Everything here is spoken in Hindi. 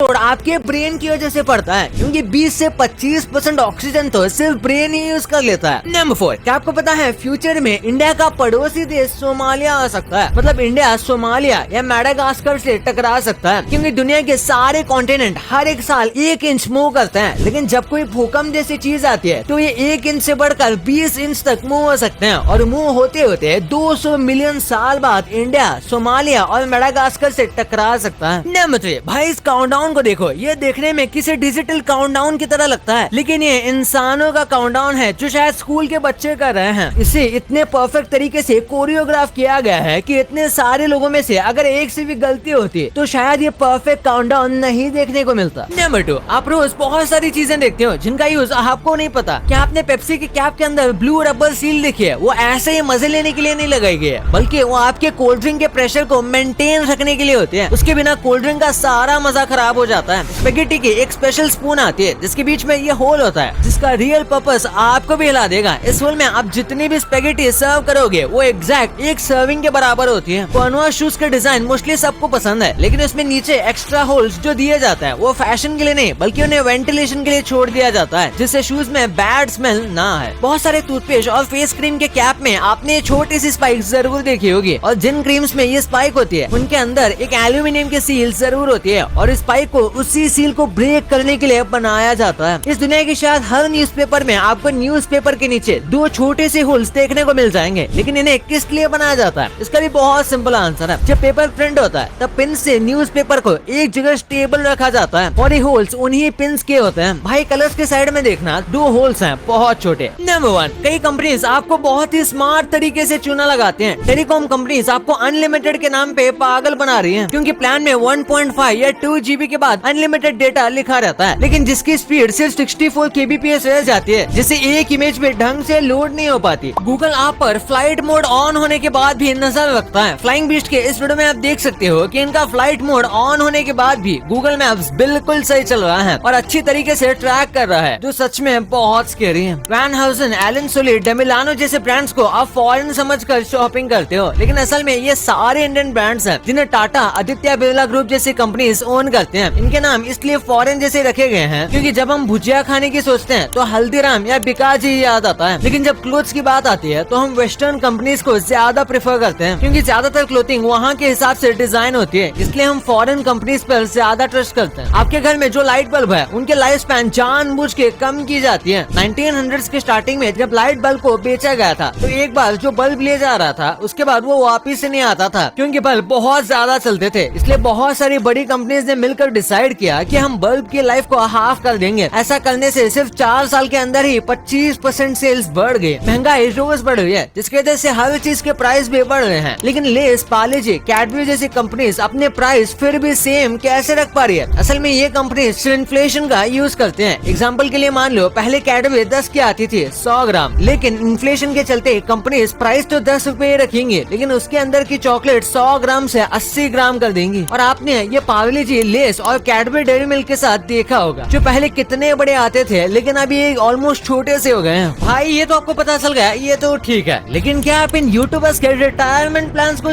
और आपके ब्रेन की वजह से पड़ता है, क्योंकि 20 से 25% ऑक्सीजन तो सिर्फ ब्रेन ही यूज कर लेता है। नंबर 4, क्या आपको पता है फ्यूचर में इंडिया का पड़ोसी देश सोमालिया आ सकता है। मतलब इंडिया सोमालिया या मेडागास्कर से टकरा सकता है, क्योंकि दुनिया के सारे कॉन्टिनेंट हर एक साल 1 इंच मूव करते हैं, लेकिन जब कोई भूकंप जैसी चीज आती है तो ये 1 इंच से बढ़कर 20 इंच तक मूव हो सकते हैं। और मूव होते होते 200 मिलियन साल बाद इंडिया सोमालिया और मेडागास्कर से टकरा सकता है। नंबर 3, भाई इस काउंटडाउन को देखो, ये देखने में किसी डिजिटल काउंटडाउन की तरह लगता है, लेकिन ये इंसानों का काउंटडाउन है जो शायद स्कूल के बच्चे कर रहे हैं। इसे इतने परफेक्ट तरीके से कोरियोग्राफ किया गया है कि इतने सारे लोगों में से अगर एक से भी गलती होती तो शायद ये परफेक्ट काउंटडाउन नहीं देखने को मिलता। नंबर 2, आप रोज बहुत सारी चीजें देखते हो जिनका यूज आपको नहीं पता। क्या आपने पेप्सी की कैप के अंदर ब्लू रबर सील देखी है? वो ऐसे ही मजे लेने के लिए नहीं लगाई गई है, बल्कि वो आपके कोल्ड ड्रिंक के प्रेशर को मेंटेन रखने के लिए होते हैं। उसके बिना कोल्ड ड्रिंक का सारा मजा खराब हो जाता है। स्पेगेटी की एक स्पेशल स्पून आती है जिसके बीच में ये होल होता है, जिसका रियल पर्पस आपको भी हिला देगा। इस होल में आप जितनी भी स्पेगेटी सर्व करोगे वो एग्जैक्ट एक सर्विंग के बराबर होती है। कॉन्वा शूज का डिजाइन मोस्टली सबको पसंद है, लेकिन उसमें नीचे एक्स्ट्रा होल्स जो दिए जाता है वो फैशन के लिए नहीं बल्कि उन्हें वेंटिलेशन के लिए छोड़ दिया जाता है, जिससे शूज में बैड स्मेल ना आए। बहुत सारे टूथपेस्ट और फेस क्रीम के कैप में आपने छोटी सी स्पाइक जरूर देखी होगी, और जिन क्रीम्स में ये स्पाइक होती है उनके अंदर एक एल्यूमिनियम की सील जरूर होती है, और इस स्पाइक को उसी सील को ब्रेक करने के लिए बनाया जाता है। इस दुनिया की शायद हर न्यूज़पेपर में आपको न्यूज़पेपर के नीचे 2 छोटे से होल्स देखने को मिल जाएंगे, लेकिन इन्हें किस लिए बनाया जाता है? इसका भी बहुत सिंपल आंसर है। जब पेपर प्रिंट होता है तब पिन से न्यूज़पेपर को एक जगह स्टेबल रखा जाता है, और ये होल्स उन्हीं पिन्स के होते हैं। भाई कलर्स के साइड में देखना 2 होल्स हैं बहुत छोटे। नंबर 1, कई कंपनीज आपको बहुत ही स्मार्ट तरीके से चूना लगाते हैं। टेलीकॉम कंपनीज आपको अनलिमिटेड के नाम पे पागल बना रही है, क्योंकि प्लान में 1.5 या 2 GB के बाद अनलिमिटेड डेटा लिखा रहता है, लेकिन जिसकी स्पीड सिर्फ 64 kbps रह जाती है, जिससे एक इमेज पे ढंग से लोड नहीं हो पाती। गूगल आप पर फ्लाइट मोड ऑन होने के बाद भी नजर रखता है। फ्लाइंग बीस्ट के इस वीडियो में आप देख सकते हो कि इनका फ्लाइट मोड ऑन होने के बाद भी गूगल मैप्स बिल्कुल सही चल रहा है और अच्छी तरीके से ट्रैक कर रहा है, जो सच में बहुत स्कैरी है। वैन हाउसन, एलन सोली, डेमिलानो जैसे ब्रांड्स को आप फॉरेन समझकर शॉपिंग करते हो, लेकिन असल में ये सारे इंडियन ब्रांड्स हैं जिन्हें टाटा, आदित्य बिरला ग्रुप जैसी कंपनीज ओन करते हैं। इनके नाम इसलिए फॉरेन जैसे रखे गए हैं क्योंकि जब हम भुजिया खाने की सोचते हैं तो हल्दीराम या बिकाजी याद आता है, लेकिन जब क्लोथ्स की बात आती है तो हम वेस्टर्न कंपनीज को ज्यादा प्रेफर करते हैं, क्योंकि ज्यादातर क्लोथिंग वहाँ के हिसाब से डिजाइन होती है। इसलिए हम फॉरेन कंपनीज पर ज्यादा ट्रस्ट करते हैं। आपके घर में जो लाइट बल्ब है उनके लाइफ स्पैन जानबूझ के कम की जाती है। 1900s के स्टार्टिंग में जब लाइट बल्ब को बेचा गया था तो एक बार जो बल्ब ले जा रहा था उसके बाद वो वापिस से नहीं आता था, क्योंकि बल्ब बहुत ज्यादा चलते थे। इसलिए बहुत सारी बड़ी कंपनीज ने मिलकर डिसाइड किया कि हम बल्ब की लाइफ को हाफ कर देंगे। ऐसा करने से सिर्फ 4 साल के अंदर ही 25% सेल्स बढ़ गए। महंगाई रोज बढ़ रही है, जिसकी वजह से हर चीज के प्राइस भी बढ़ रहे हैं, लेकिन लेस, पार्ले-जी, कैडबरी जैसी कंपनीज अपने प्राइस फिर भी सेम कैसे रख पा रही है? असल में ये कंपनीज सिर्फ इन्फ्लेशन का यूज करते हैं। एग्जाम्पल के लिए मान लो पहले कैडबरी 10 की आती थी 100 ग्राम, लेकिन इन्फ्लेशन के चलते कंपनीज प्राइस तो 10 रुपए रखेंगे, लेकिन उसके अंदर की चॉकलेट 100 ग्राम से 80 ग्राम कर देंगी। और आपने ये पार्ले-जी, लेस और कैडबरी डेयरी मिल्क के साथ देखा होगा, जो पहले कितने बड़े आते थे लेकिन अभी ये ऑलमोस्ट छोटे से हो गए हैं। भाई ये तो आपको पता चल गया, ये तो ठीक है, लेकिन क्या आप इन यूट्यूबर्स के रिटायरमेंट प्लान्स को